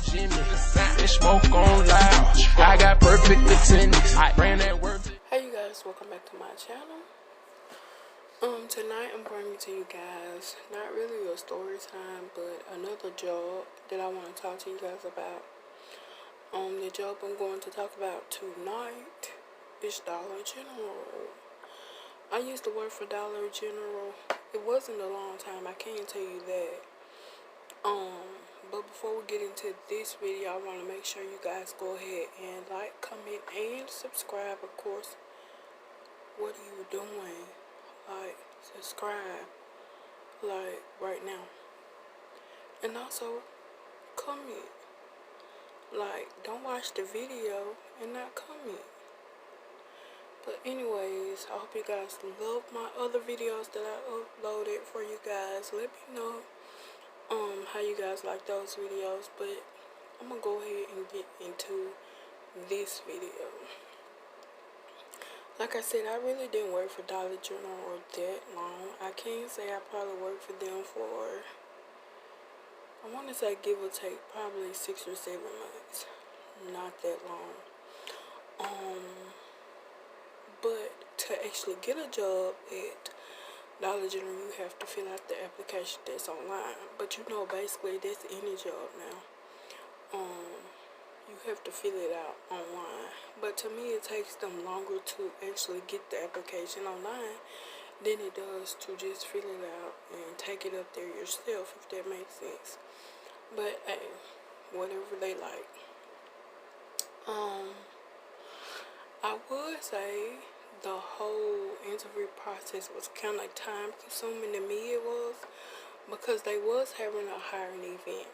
Jimmy. And smoke on loud. I got perfect attendance. I ran that work. Hey you guys, welcome back to my channel. Tonight I'm bringing to you guys not really a story time, but another job that I want to talk to you guys about. The job I'm going to talk about tonight is Dollar General. I used to work for Dollar General. It wasn't a long time, I can't tell you that. But before we get into this video, I want to make sure you guys go ahead and like, comment, and subscribe. Of course, what are you doing? Like, subscribe, like, right now. And also, comment. Like, don't watch the video and not comment. But anyways, I hope you guys love my other videos that I uploaded for you guys. Let me know how you guys like those videos, but I'm gonna go ahead and get into this video. Like I said, I really didn't work for Dollar General that long. I can't say I probably worked for them for, I want to say give or take, probably 6 or 7 months. Not that long. But to actually get a job at Dollar General, you have to fill out the application that's online. But you know, basically, that's any job now. You have to fill it out online. But to me, it takes them longer to actually get the application online than it does to just fill it out and take it up there yourself, if that makes sense. But hey, whatever they like. I would say the whole interview process was kind of time consuming to me. It was because they was having a hiring event.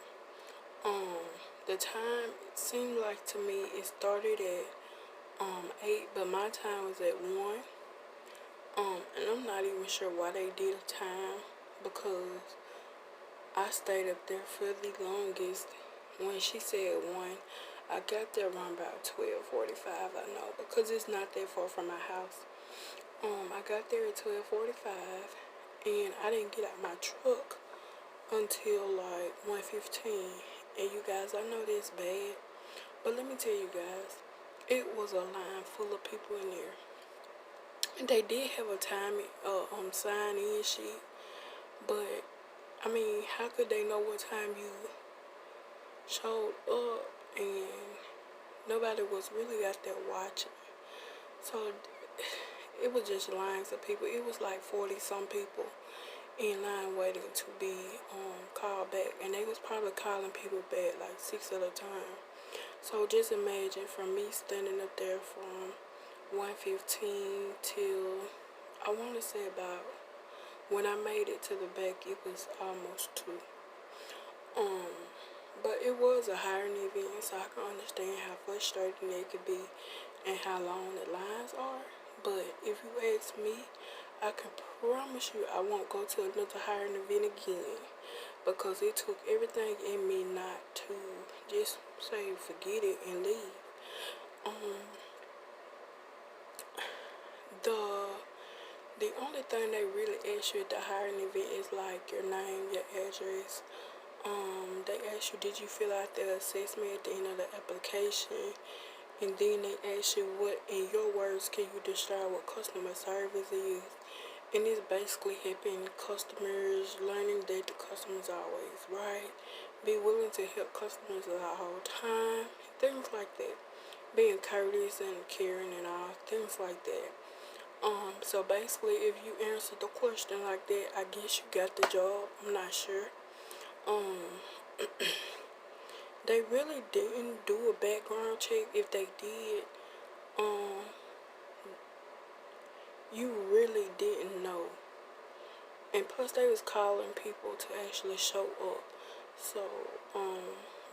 The time, it seemed like to me, it started at 8, but my time was at 1. And I'm not even sure why they did a time, because I stayed up there for the longest. When she said 1, I got there around about 12:45, I know, because it's not that far from my house. I got there at 12:45, and I didn't get out my truck until like 1:15. And you guys, I know that's bad, but let me tell you guys, it was a line full of people in there. And they did have a time sign-in sheet, but I mean, how could they know what time you showed up? And nobody was really out there watching. So it was just lines of people. It was like 40 some people in line waiting to be called back, and they was probably calling people back like 6 at a time. So just imagine, from me standing up there from 1:15 till, I want to say, about, when I made it to the back, it was almost 2. But it was a hiring event, so I can understand how frustrating it could be and how long the lines are. But if you ask me, I can promise you I won't go to another hiring event again, because it took everything in me not to just say forget it and leave. The only thing they really ask you at the hiring event is like your name, your address. They ask you, did you fill out the assessment at the end of the application? And then they ask you, what, in your words, can you describe what customer service is? And it's basically helping customers, learning that the customer's always right, be willing to help customers the whole time, things like that. Being courteous and caring and all, things like that. So basically, if you answered the question like that, I guess you got the job. I'm not sure. They really didn't do a background check. If they did, you really didn't know. And plus, they was calling people to actually show up. So,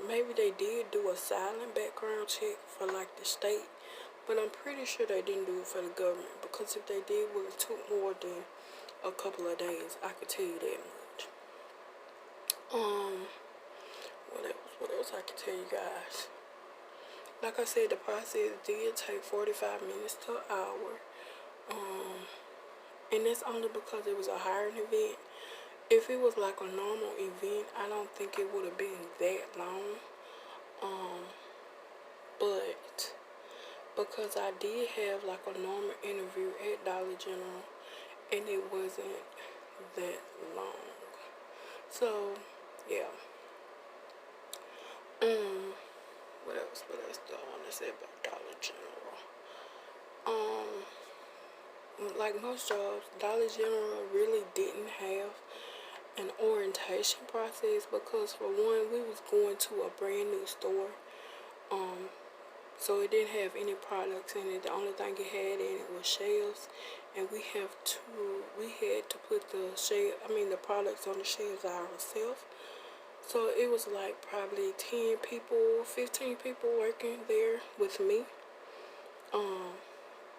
maybe they did do a silent background check for like the state, but I'm pretty sure they didn't do it for the government, because if they did, it would have took more than a couple of days. I could tell you that much. What else I can tell you guys? Like I said, the process did take 45 minutes to an hour. And that's only because it was a hiring event. If it was like a normal event, I don't think it would have been that long. But because I did have like a normal interview at Dollar General and it wasn't that long. So yeah. What else? What else do I want to say about Dollar General? Like most jobs, Dollar General really didn't have an orientation process because for one, we was going to a brand new store. So it didn't have any products in it. The only thing it had in it was shelves, and we had to put the products on the shelves ourselves. So it was like probably 10 people, 15 people working there with me.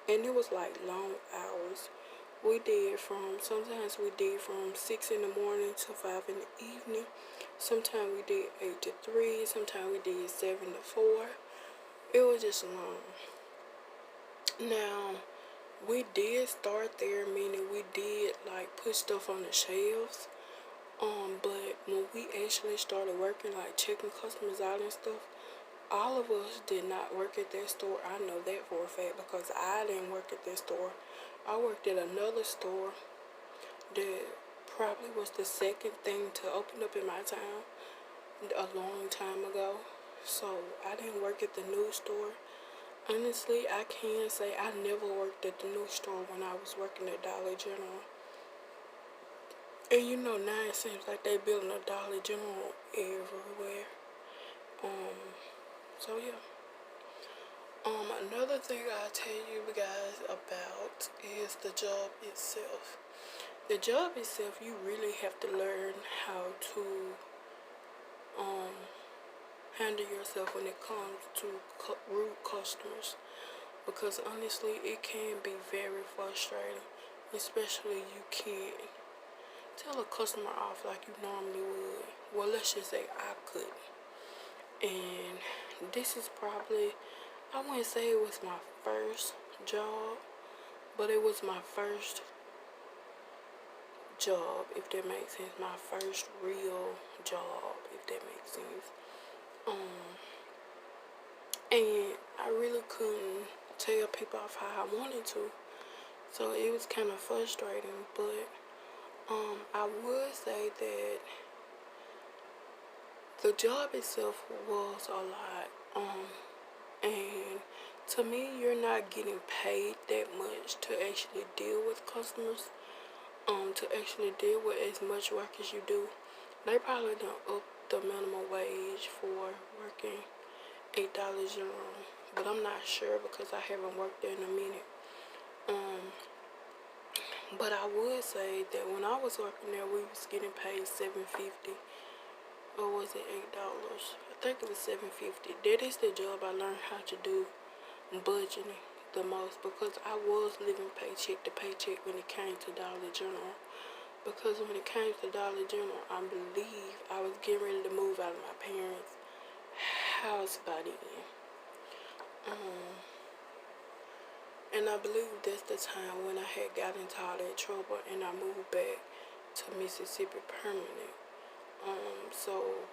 And it was like long hours. Sometimes we did from 6 in the morning to 5 in the evening. Sometimes we did 8 to 3. Sometimes we did 7 to 4. It was just long. Now, we did start there, meaning we did like put stuff on the shelves. But when we actually started working, like checking customers out and stuff, all of us did not work at that store. I know that for a fact because I didn't work at that store. I worked at another store that probably was the second thing to open up in my town a long time ago. So I didn't work at the new store. Honestly, I can say I never worked at the new store when I was working at Dollar General. And you know, now it seems like they building a Dollar General everywhere. So yeah. Another thing I'll tell you guys about is the job itself. The job itself, you really have to learn how to handle yourself when it comes to rude customers, because honestly it can be very frustrating, especially you can't tell a customer off like you normally would. Well, let's just say I couldn't. And this is probably, I wouldn't say it was my first job, but it was my first job, if that makes sense. My first real job, if that makes sense. And I really couldn't tell people off how I wanted to. So it was kind of frustrating, but I would say that the job itself was a lot. And to me, you're not getting paid that much to actually deal with customers. To actually deal with as much work as you do. They probably don't up the minimum wage for working $8 an hour, but I'm not sure because I haven't worked there in a minute. But I would say that when I was working there, we was getting paid $7.50, or was it $8? I think it was $7.50. That is the job I learned how to do budgeting the most, because I was living paycheck to paycheck when it came to Dollar General. Because when it came to Dollar General, I believe I was getting ready to move out of my parents' house by then. And I believe that's the time when I had got into all that trouble and I moved back to Mississippi permanent. So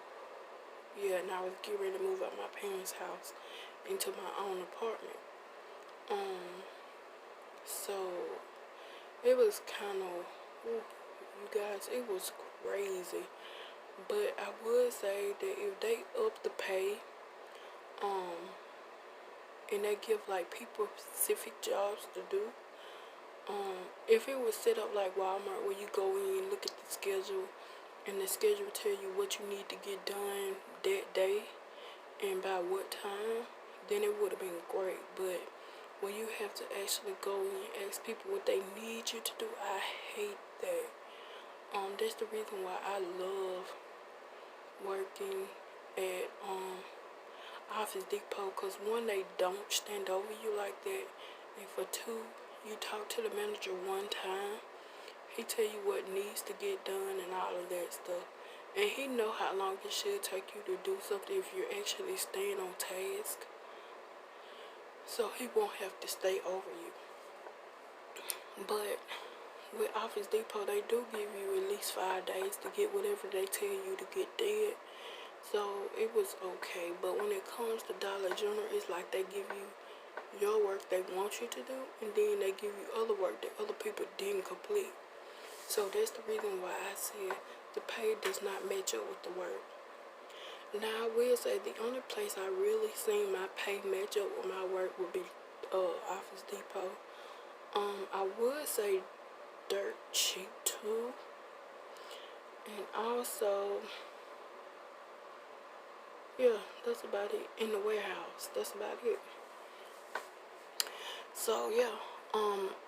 yeah, and I was getting ready to move out of my parents' house into my own apartment. So it was kind of, you guys, it was crazy. But I would say that if they up the pay, and they give like people specific jobs to do, if it was set up like Walmart where you go in, look at the schedule, and the schedule tell you what you need to get done that day and by what time, then it would have been great. But when you have to actually go in and ask people what they need you to do, I hate that. That's the reason why I love working at Office Depot, because one, they don't stand over you like that, and for two, you talk to the manager one time, he tell you what needs to get done and all of that stuff, and he know how long it should take you to do something if you're actually staying on task, so he won't have to stay over you. But with Office Depot, they do give you at least 5 days to get whatever they tell you to get done. So it was okay. But when it comes to Dollar General, it's like they give you your work they want you to do, and then they give you other work that other people didn't complete. So that's the reason why I said the pay does not match up with the work. Now I will say the only place I really seen my pay match up with my work would be Office Depot. I would say Dirt Cheap too, and also yeah, that's about it. In the warehouse, that's about it. So yeah,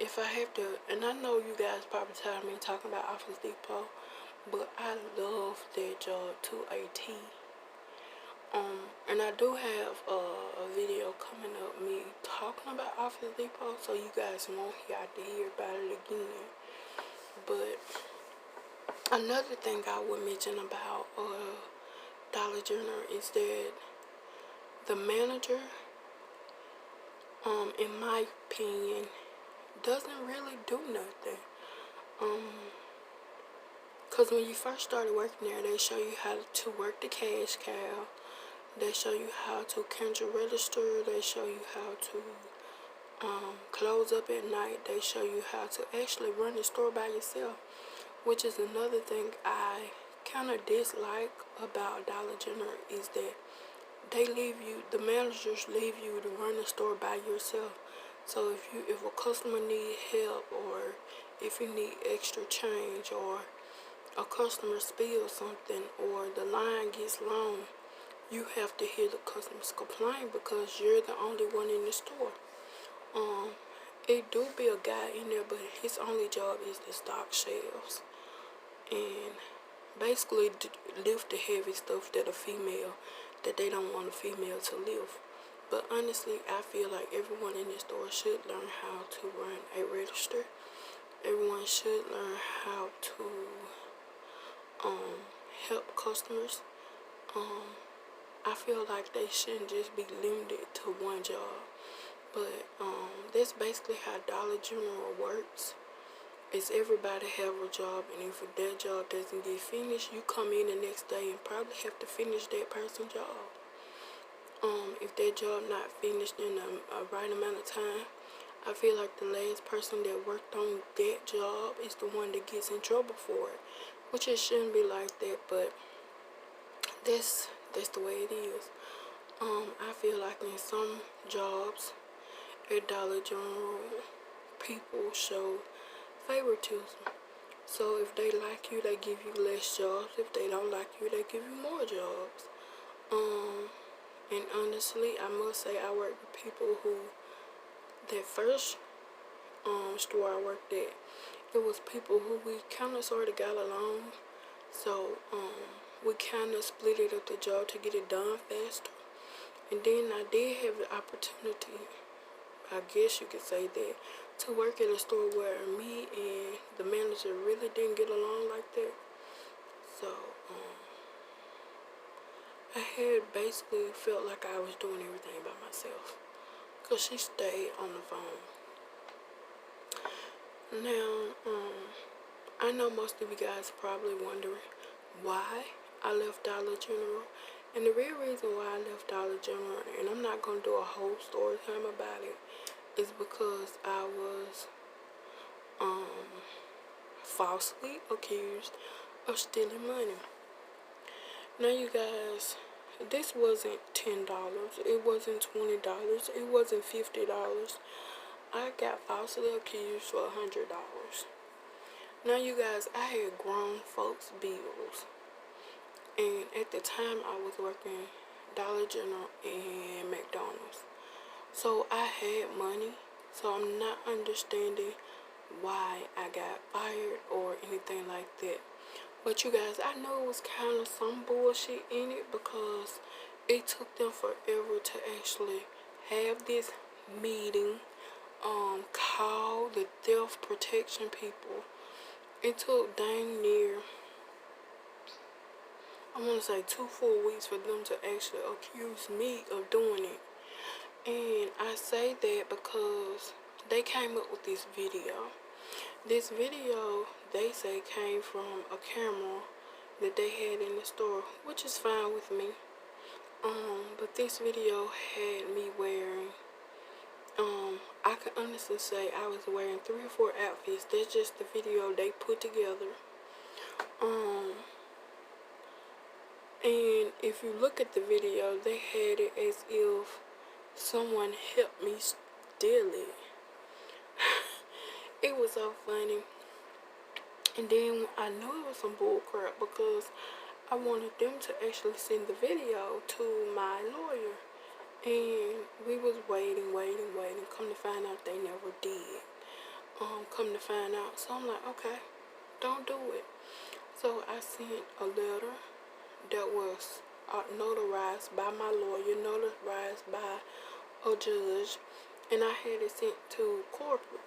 if I have to, and I know you guys probably tired of me talking about Office Depot, but I love that job to a T. And I do have a video coming up me talking about Office Depot, so you guys won't have to hear about it again. But another thing I would mention about Dollar General is that the manager, in my opinion, doesn't really do nothing. Cause when you first started working there, they show you how to work the cash cow. They show you how to count your register. They show you how to close up at night. They show you how to actually run the store by yourself, which is another thing I kind of dislike about Dollar General is that they leave you, the managers leave you to run the store by yourself. So if a customer need help, or if you need extra change, or a customer spills something, or the line gets long, you have to hear the customers complain because you're the only one in the store. It do be a guy in there, but his only job is to stock shelves and basically lift the heavy stuff that they don't want a female to lift. But honestly, I feel like everyone in the store should learn how to run a register. Everyone should learn how to help customers. I feel like they shouldn't just be limited to one job. But that's basically how Dollar General works. Is everybody have a job, and if that job doesn't get finished, you come in the next day and probably have to finish that person's job. If that job not finished in a right amount of time, I feel like the last person that worked on that job is the one that gets in trouble for it, which it shouldn't be like that, but that's the way it is. I feel like in some jobs at Dollar General, people show favoritism. So if they like you, they give you less jobs. If they don't like you, they give you more jobs. And honestly, I must say I work with people who, that first store I worked at, it was people who we kind of sort of got along. So we kind of split it up the job to get it done faster. And then I did have the opportunity, I guess you could say that, to work at a store where me and the manager really didn't get along like that. So I had basically felt like I was doing everything by myself, because she stayed on the phone. Now, I know most of you guys are probably wondering why I left Dollar General. And the real reason why I left Dollar General, and I'm not going to do a whole story time about it, is because I was falsely accused of stealing money. Now you guys, this wasn't $10, it wasn't $20, it wasn't $50. I got falsely accused for $100. Now you guys, I had grown folks' bills, and at the time I was working Dollar General and McDonald's, so I had money. So I'm not understanding why I got fired or anything like that. But you guys, I know it was kind of some bullshit in it, because it took them forever to actually have this meeting, call the theft protection people. It took dang near, I want to say 2 full weeks for them to actually accuse me of doing it. And I say that because they came up with this video. This video, they say, came from a camera that they had in the store, which is fine with me. But this video had me wearing, I can honestly say I was wearing 3 or 4 outfits. That's just the video they put together. And if you look at the video, they had it as if someone helped me steal it. It was so funny. And then I knew it was some bull crap because I wanted them to actually send the video to my lawyer. And we was waiting. Come to find out they never did. Come to find out. So I'm like, okay, don't do it. So I sent a letter that was notarized by my lawyer, notarized by a judge, and I had it sent to corporate.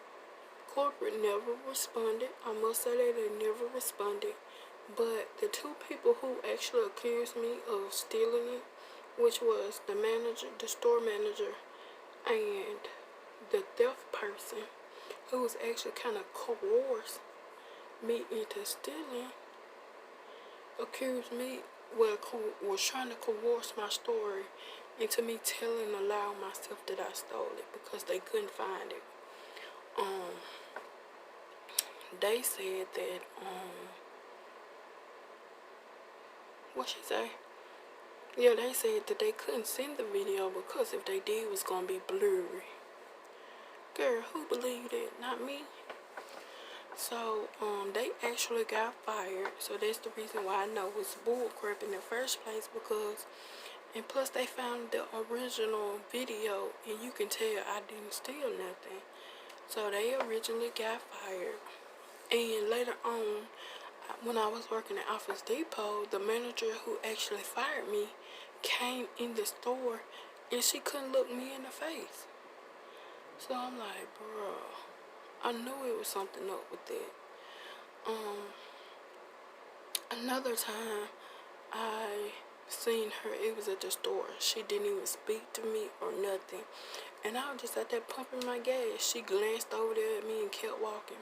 Corporate never responded. I must say that they never responded. But the 2 people who actually accused me of stealing it, which was the manager, the store manager, and the theft person, who was actually kind of coerced me into stealing, accused me, was trying to coerce my story into me telling a lie on myself that I stole it because they couldn't find it. They said that, what she say? Yeah, they said that they couldn't send the video because if they did, it was gonna be blurry. Girl, who believed it? Not me. So, they actually got fired. So that's the reason why I know it's bullcrap in the first place, because, and plus they found the original video and you can tell I didn't steal nothing. So they originally got fired. And later on, when I was working at Office Depot, the manager who actually fired me came in the store and she couldn't look me in the face. So I'm like, bro, I knew it was something up with that. Another time I seen her, it was at the store. She didn't even speak to me or nothing. And I was just out there pumping my gas. She glanced over there at me and kept walking.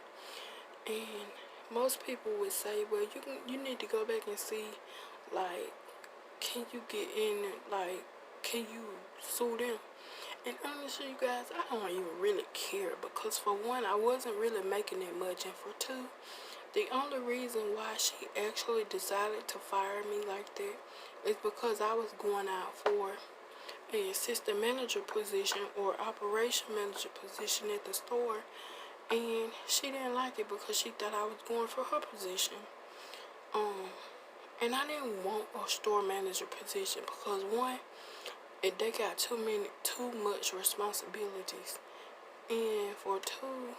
And most people would say, well, you need to go back and see, like, can you get in, like, can you sue them? And honestly, you guys, I don't even really care, because for one, I wasn't really making that much, and for two, the only reason why she actually decided to fire me like that is because I was going out for an assistant manager position or operation manager position at the store, and she didn't like it because she thought I was going for her position. And I didn't want a store manager position because one, they got too much responsibilities, and for two,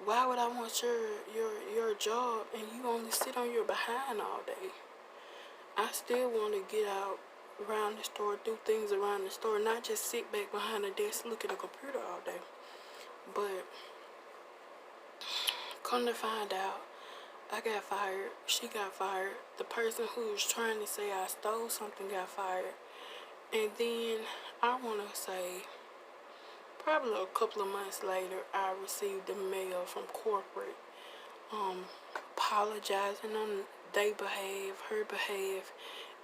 why would I want your job and you only sit on your behind all day? I still want to get out around the store, do things around the store, not just sit back behind the desk, look at a computer all day. But come to find out, I got fired. She got fired. The person who was trying to say I stole something got fired. And then I want to say, probably a couple of months later, I received a mail from corporate apologizing on their behalf, her behalf,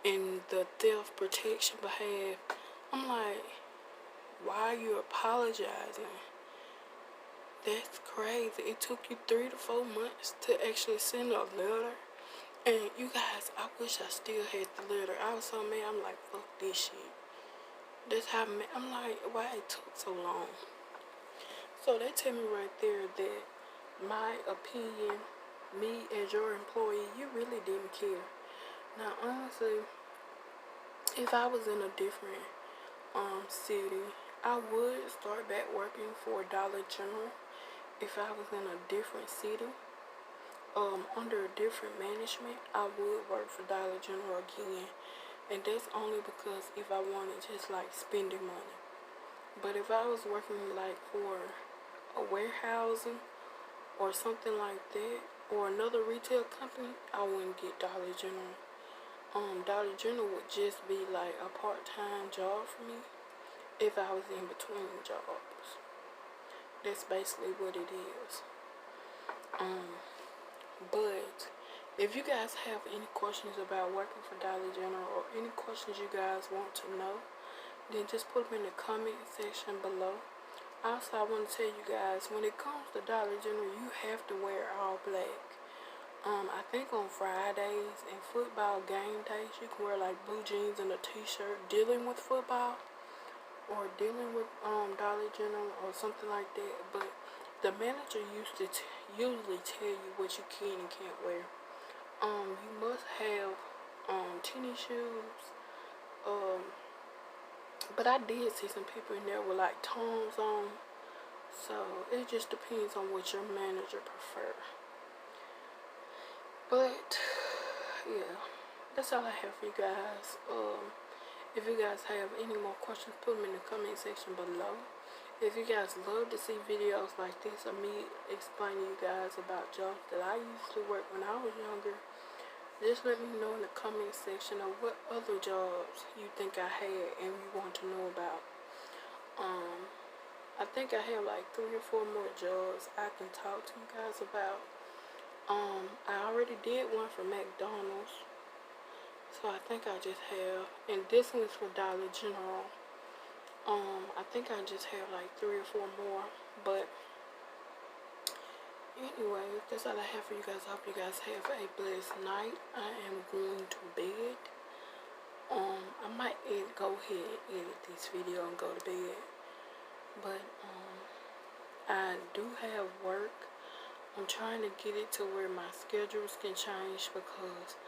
and the theft protection behalf. I'm like, why are you apologizing? That's crazy. It took you 3 to 4 months to actually send a letter. And you guys, I wish I still had the letter. I was so mad. I'm like, fuck this shit. That's how I'm like, why it took so long? So they tell me right there that my opinion, me as your employee, you really didn't care. Now, honestly, if I was in a different city, I would start back working for Dollar General. If I was in a different city, under a different management, I would work for Dollar General again. And that's only because if I wanted just like spending money. But if I was working like for a warehousing or something like that, or another retail company, I wouldn't get Dollar General. Dollar General would just be like a part-time job for me if I was in between jobs. That's basically what it is. But If you guys have any questions about working for Dollar General or any questions you guys want to know, then just put them in the comment section below. Also, I want to tell you guys, when it comes to Dollar General, you have to wear all black. I think on Fridays and football game days, you can wear like blue jeans and a t-shirt dealing with football or dealing with Dollar General or something like that. But the manager used to usually tell you what you can and can't wear. You must have tennis shoes. But I did see some people in there with like Toms on. So it just depends on what your manager prefer. But yeah, that's all I have for you guys. If you guys have any more questions, put them in the comment section below. If you guys love to see videos like this of me explaining you guys about jobs that I used to work when I was younger, just let me know in the comment section of what other jobs you think I had and you want to know about. I think I have like 3 or 4 more jobs I can talk to you guys about. I already did one for McDonald's, so I think I just have, and this one's for Dollar General. I think I just have like 3 or 4 more, but anyway, that's all I have for you guys. I hope you guys have a blessed night. I am going to bed. I might go ahead and edit this video and go to bed, but I do have work. I'm trying to get it to where my schedules can change because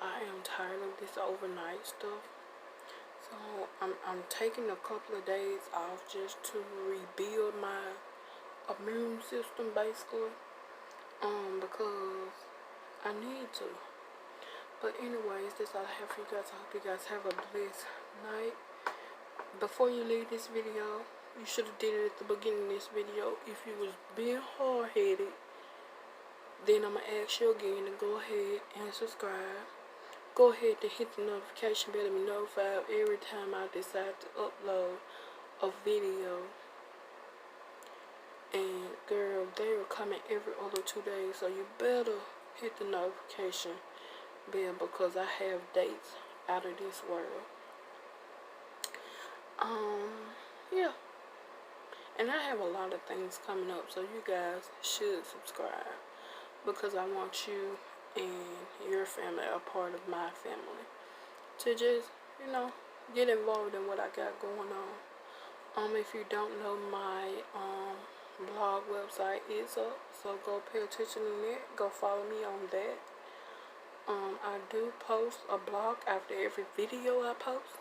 I am tired of this overnight stuff. So I'm taking a couple of days off just to rebuild my immune system basically. Because I need to. But anyways, that's all I have for you guys. I hope you guys have a blessed night. Before you leave this video, you should have did it at the beginning of this video. If you was being hard-headed, then I'm going to ask you again to go ahead and subscribe. Go ahead and hit the notification bell to be notified every time I decide to upload a video. And girl, they are coming every other 2 days, so you better hit the notification bell because I have dates out of this world. Yeah. And I have a lot of things coming up, so you guys should subscribe because I want you and your family a part of my family to just, get involved in what I got going on. If you don't know, my blog website is up, so go pay attention to that. Go follow me on that. I do post a blog after every video I post,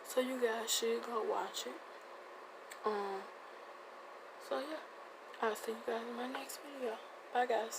so you guys should go watch it. So yeah, I'll see you guys in my next video. Bye guys.